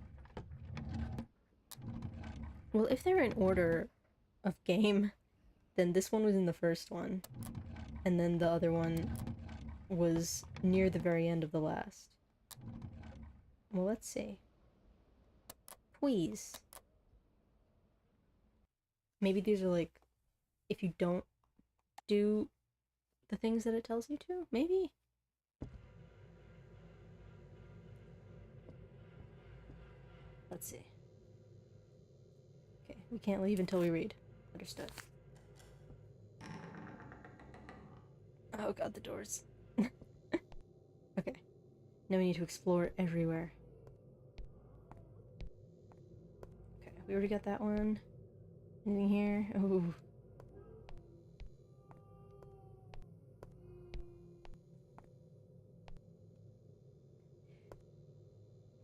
Well, if they're in order of game, then this one was in the first one. And then the other one was near the very end of the last. Well, let's see. Please. Maybe these are like, if you don't do the things that it tells you to? Maybe? Let's see. Okay, we can't leave until we read. Understood. Oh god, the doors. Okay. Now we need to explore everywhere. Okay, we already got that one. Anything here? Ooh.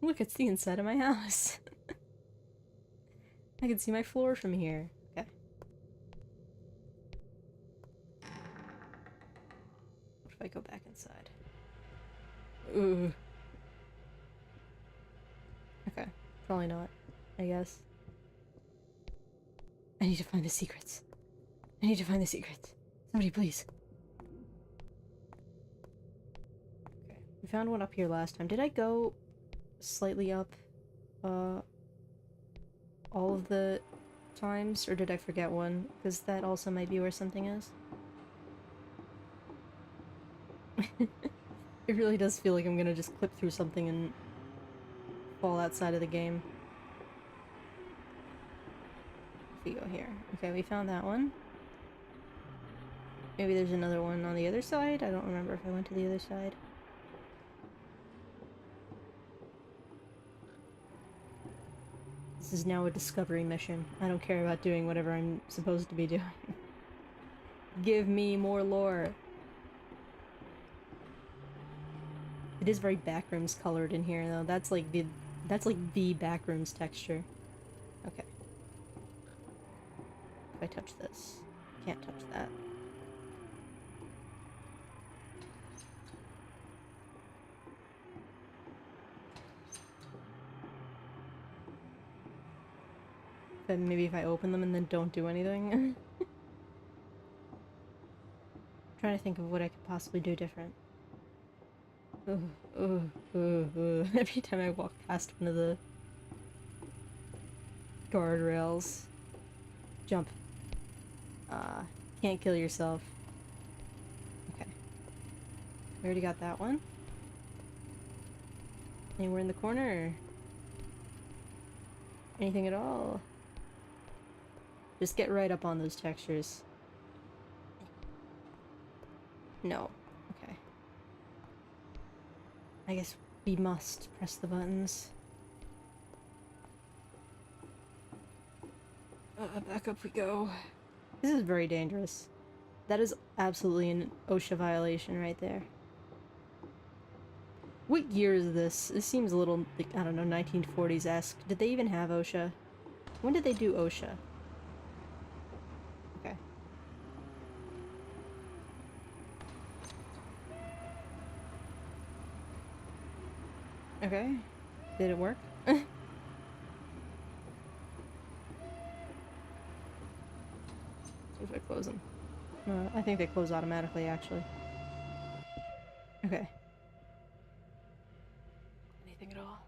Look, it's the inside of my house. I can see my floor from here. Okay. What if I go back inside? Ooh. Okay. Probably not, I guess. I need to find the secrets. I need to find the secrets. Somebody please. Okay. We found one up here last time. Did I go slightly up all of the times, or did I forget one? Because that also might be where something is. It really does feel like I'm gonna just clip through something and fall outside of the game. If we go here. Okay, we found that one. Maybe there's another one on the other side? I don't remember if I went to the other side. This is now a discovery mission. I don't care about doing whatever I'm supposed to be doing. Give me more lore. It is very backrooms colored in here though. That's like the backrooms texture. Okay. If I touch this. Can't touch that. But maybe if I open them and then don't do anything. Trying to think of what I could possibly do different. Every time I walk past one of the guardrails. Jump. Can't kill yourself. Okay. We already got that one. Anywhere in the corner? Anything at all? Just get right up on those textures. No. Okay. I guess we must press the buttons. Back up we go. This is very dangerous. That is absolutely an OSHA violation right there. What year is this? This seems a little, like, I don't know, 1940s-esque. Did they even have OSHA? When did they do OSHA? Okay. Okay. Did it work? If I close them. I think they close automatically, actually. Okay. Anything at all?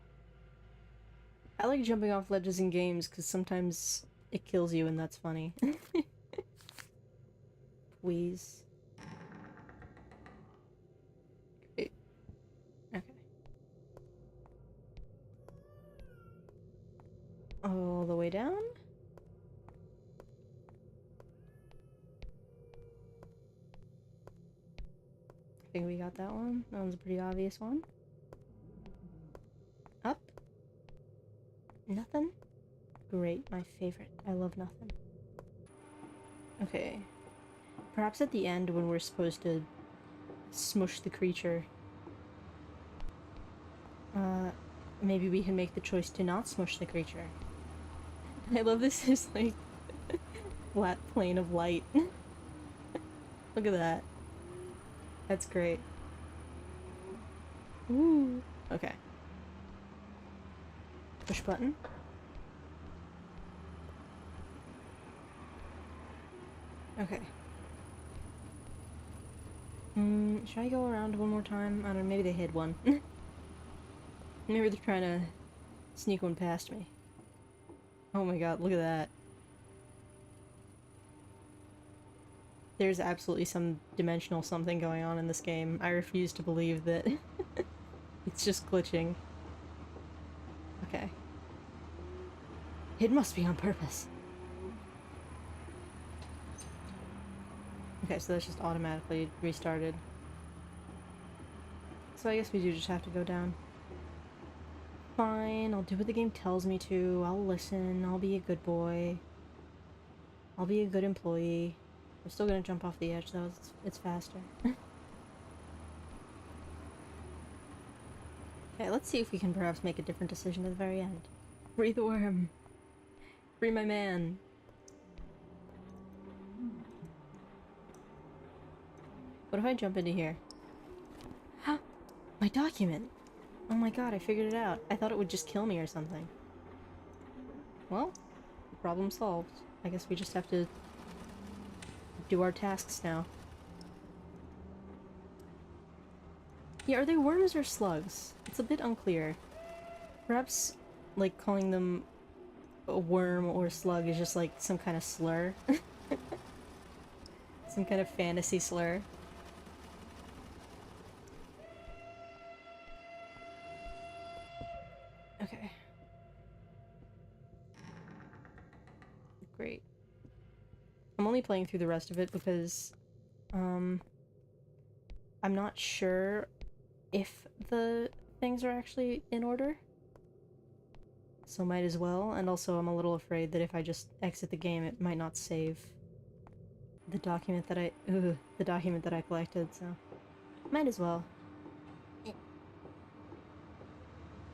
I like jumping off ledges in games because sometimes it kills you and that's funny. Please. Okay. All the way down? I think we got that one. That one's a pretty obvious one. Up? Nothing? Great, my favorite. I love nothing. Okay. Perhaps at the end when we're supposed to smush the creature, maybe we can make the choice to not smush the creature. I love this is like flat plane of light. Look at that. That's great. Ooh. Okay. Push button. Okay. Should I go around one more time? I don't know, maybe they hid one. Maybe they're trying to sneak one past me. Oh my god, look at that. There's absolutely some dimensional something going on in this game. I refuse to believe that it's just glitching. Okay. It must be on purpose. Okay, so that's just automatically restarted. So I guess we do just have to go down. Fine, I'll do what the game tells me to. I'll listen. I'll be a good boy. I'll be a good employee. I'm still gonna jump off the edge though. It's faster. Okay, let's see if we can perhaps make a different decision at the very end. Free the worm. Free my man. What if I jump into here? My document! Oh my god, I figured it out. I thought it would just kill me or something. Well, problem solved. I guess we just have to do our tasks now. Yeah, are they worms or slugs? It's a bit unclear. Perhaps, like, calling them a worm or slug is just like some kind of slur. Some kind of fantasy slur. Okay. Great. I'm only playing through the rest of it because, I'm not sure if the things are actually in order. So might as well, and also I'm a little afraid that if I just exit the game it might not save the document that I collected, so might as well.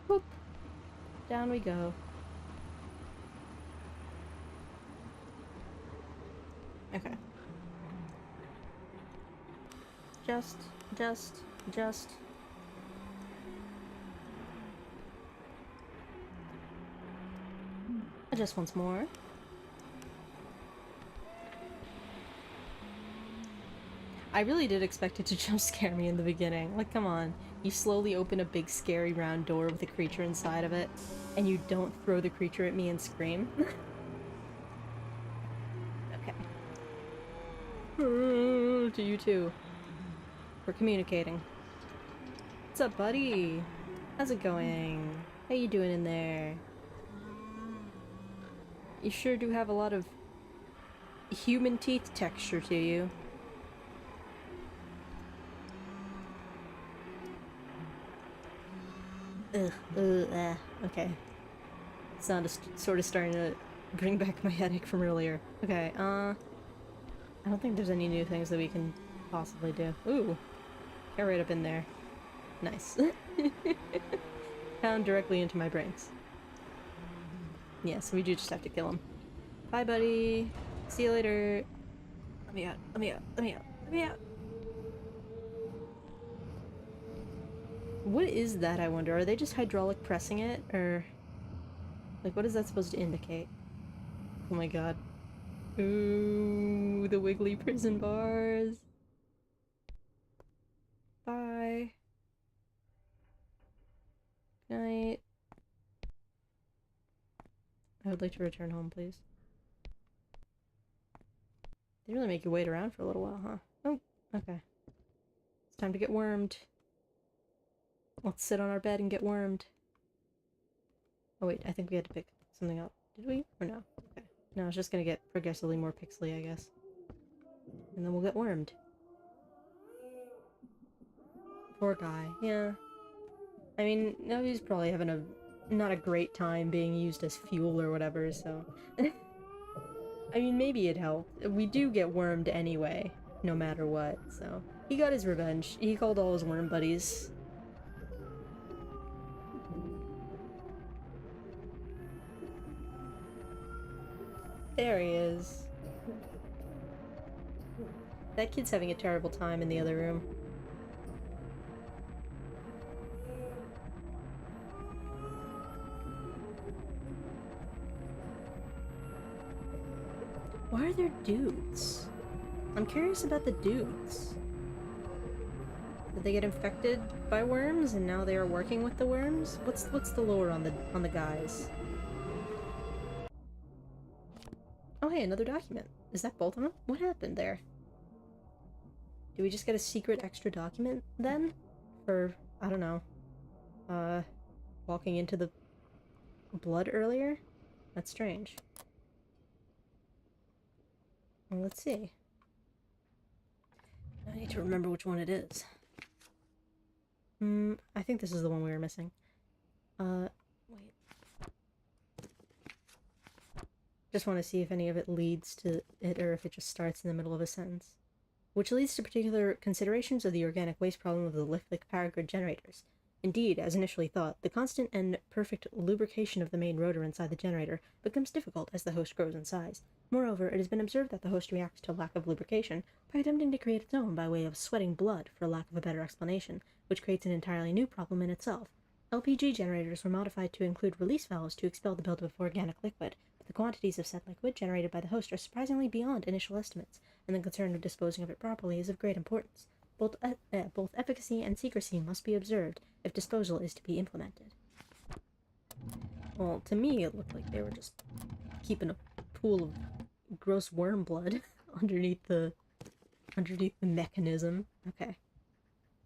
Whoop. Down we go. Okay. Just. Just once more. I really did expect it to jump scare me in the beginning. Like, come on. You slowly open a big scary round door with a creature inside of it, and you don't throw the creature at me and scream. Okay. To you too. We're communicating. What's up, buddy? How's it going? How you doing in there? You sure do have a lot of human teeth texture to you. Okay. Sound is sort of starting to bring back my headache from earlier. Okay, I don't think there's any new things that we can possibly do. Ooh, get right up in there. Nice. Pound directly into my brains. Yeah, so we do just have to kill him. Bye, buddy. See you later. Let me out, let me out, let me out, let me out. What is that, I wonder? Are they just hydraulic pressing it, or... Like, what is that supposed to indicate? Oh my god. Ooh, the wiggly prison bars. Bye. Good night. I would like to return home, please. They really make you wait around for a little while, huh? Oh, okay. It's time to get wormed. Let's sit on our bed and get wormed. Oh wait, I think we had to pick something up. Did we? Or no? Okay. No, it's just gonna get progressively more pixely, I guess. And then we'll get wormed. Poor guy. Yeah. I mean, no, he's probably having a not a great time being used as fuel or whatever, so... I mean, maybe it helped. We do get wormed anyway, no matter what, so... He got his revenge. He called all his worm buddies. There he is. That kid's having a terrible time in the other room. Why are there dudes? I'm curious about the dudes. Did they get infected by worms and now they are working with the worms? What's the lore on the guys? Oh hey, another document. Is that both of them? What happened there? Do we just get a secret extra document then? For, I don't know, walking into the blood earlier? That's strange. Well, let's see. I need to remember which one it is. I think this is the one we were missing. Wait. Just want to see if any of it leads to it or if it just starts in the middle of a sentence. Which leads to particular considerations of the organic waste problem of the lift power grid generators. Indeed, as initially thought, the constant and perfect lubrication of the main rotor inside the generator becomes difficult as the host grows in size. Moreover, it has been observed that the host reacts to lack of lubrication by attempting to create its own by way of sweating blood, for lack of a better explanation, which creates an entirely new problem in itself. LPG generators were modified to include release valves to expel the buildup of organic liquid, but the quantities of said liquid generated by the host are surprisingly beyond initial estimates, and the concern of disposing of it properly is of great importance. Both efficacy and secrecy must be observed if disposal is to be implemented. Well, to me it looked like they were just keeping a pool of gross worm blood underneath the mechanism. Okay.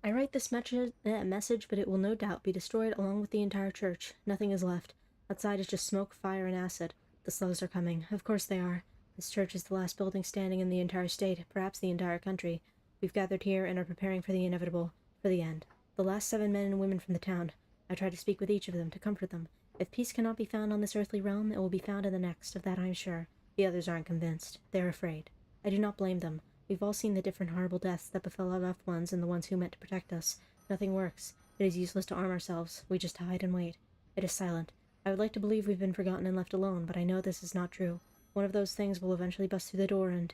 I write this message, but it will no doubt be destroyed along with the entire church. Nothing is left. Outside is just smoke, fire, and acid. The slows are coming. Of course they are. This church is the last building standing in the entire state, perhaps the entire country. We've gathered here and are preparing for the inevitable, for the end. The last 7 men and women from the town. I try to speak with each of them, to comfort them. If peace cannot be found on this earthly realm, it will be found in the next, of that I am sure. The others aren't convinced. They're afraid. I do not blame them. We've all seen the different horrible deaths that befell our loved ones and the ones who meant to protect us. Nothing works. It is useless to arm ourselves. We just hide and wait. It is silent. I would like to believe we've been forgotten and left alone, but I know this is not true. One of those things will eventually bust through the door and...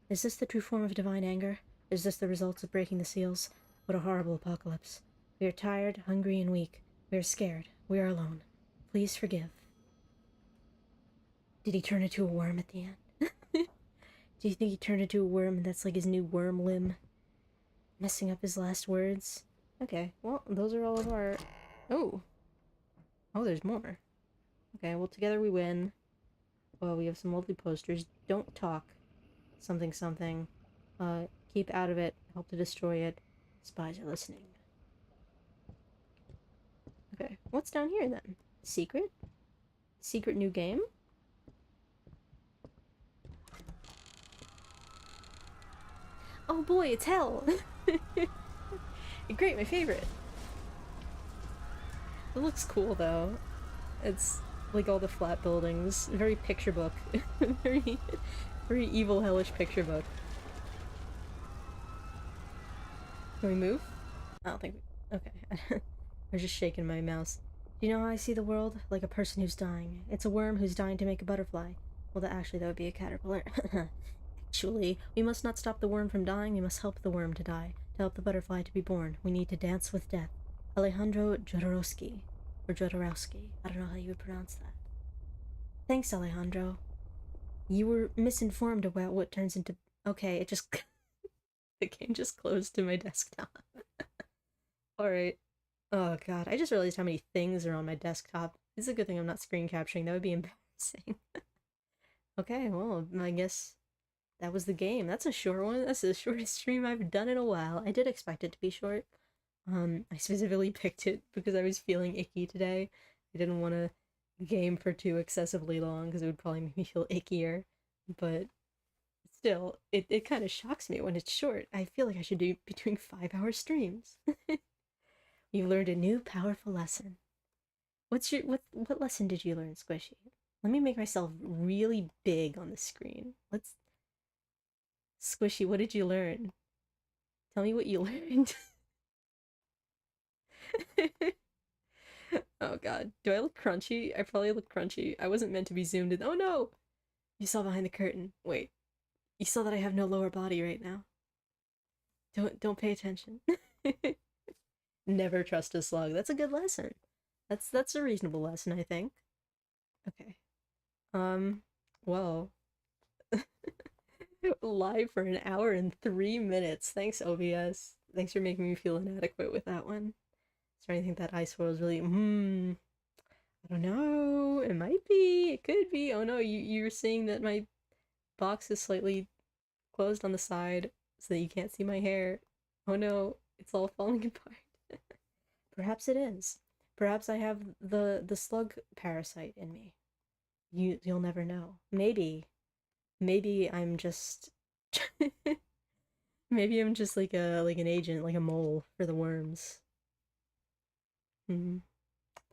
Is this the true form of divine anger? Is this the results of breaking the seals? What a horrible apocalypse. We are tired, hungry, and weak. We are scared. We are alone. Please forgive. Did he turn into a worm at the end? Do you think he turned into a worm and that's like his new worm limb? Messing up his last words? Okay, well, those are all of our... Oh! Oh, there's more. Okay, well, together we win. Well, we have some lovely posters. Don't talk. Something something. Keep out of it. Help to destroy it. Spies are listening. Okay, what's down here then? Secret? Secret new game? Oh boy, it's hell! Great, my favorite. It looks cool though. It's Like all the flat buildings. Very picture book. very, very evil, hellish picture book. Can we move? I don't think we... Okay. I was just shaking my mouse. Do you know how I see the world? Like a person who's dying. It's a worm who's dying to make a butterfly. Well, that would be a caterpillar. Actually, we must not stop the worm from dying, we must help the worm to die. To help the butterfly to be born, we need to dance with death. Alejandro Jodorowsky. Or Jodorowsky. I don't know how you would pronounce that. Thanks, Alejandro. You were misinformed about what turns into... Okay, it just... the game just closed to my desktop. Alright. Oh god, I just realized how many things are on my desktop. It's a good thing I'm not screen capturing, that would be embarrassing. Okay, well, I guess that was the game. That's a short one. That's the shortest stream I've done in a while. I did expect it to be short. I specifically picked it because I was feeling icky today. I didn't want to game for too excessively long because it would probably make me feel ickier. But still, it kind of shocks me when it's short. I feel like I should be doing 5-hour streams. You learned a new powerful lesson. What lesson did you learn, Squishy? Let me make myself really big on the screen. Squishy, what did you learn? Tell me what you learned. Oh god. Do I look crunchy? I probably look crunchy. I wasn't meant to be zoomed in. Oh no! You saw behind the curtain. Wait. You saw that I have no lower body right now. Don't pay attention. Never trust a slug. That's a good lesson. That's a reasonable lesson, I think. Okay. Well. Live for an hour and 3 minutes. Thanks, OBS. Thanks for making me feel inadequate with that one. Is there anything that ice swirl is really... I don't know. It might be. It could be. Oh no, you were saying that my box is slightly closed on the side so that you can't see my hair. Oh no, it's all falling apart. Perhaps it is. Perhaps I have the slug parasite in me. You'll never know. Maybe I'm just maybe I'm just like an agent, like a mole for the worms.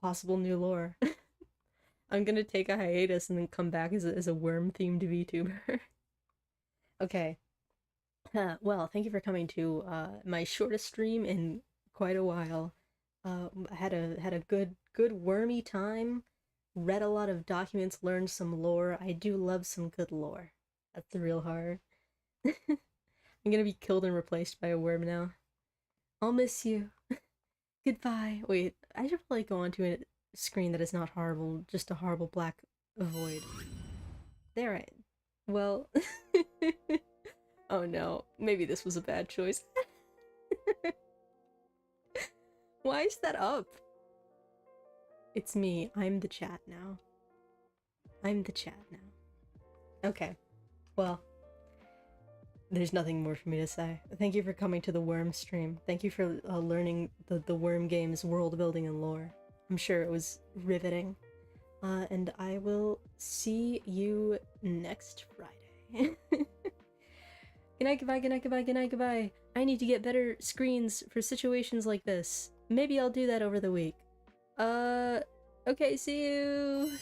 Possible new lore. I'm gonna take a hiatus and then come back as a worm themed VTuber. Okay. Well, thank you for coming to my shortest stream in quite a while. I had a good wormy time. Read a lot of documents, learned some lore. I do love some good lore. That's the real horror. I'm gonna be killed and replaced by a worm now. I'll miss you. Goodbye. Wait, I should probably go onto a screen that is not horrible, just a horrible black void. There well... Oh no, maybe this was a bad choice. Why is that up? It's me. I'm the chat now. I'm the chat now. Okay. Well, there's nothing more for me to say. Thank you for coming to the worm stream. Thank you for learning the worm game's world building and lore. I'm sure it was riveting. And I will see you next Friday. Good night, goodbye, good night, goodbye, good night, goodbye. I need to get better screens for situations like this. Maybe I'll do that over the week. Okay, see you!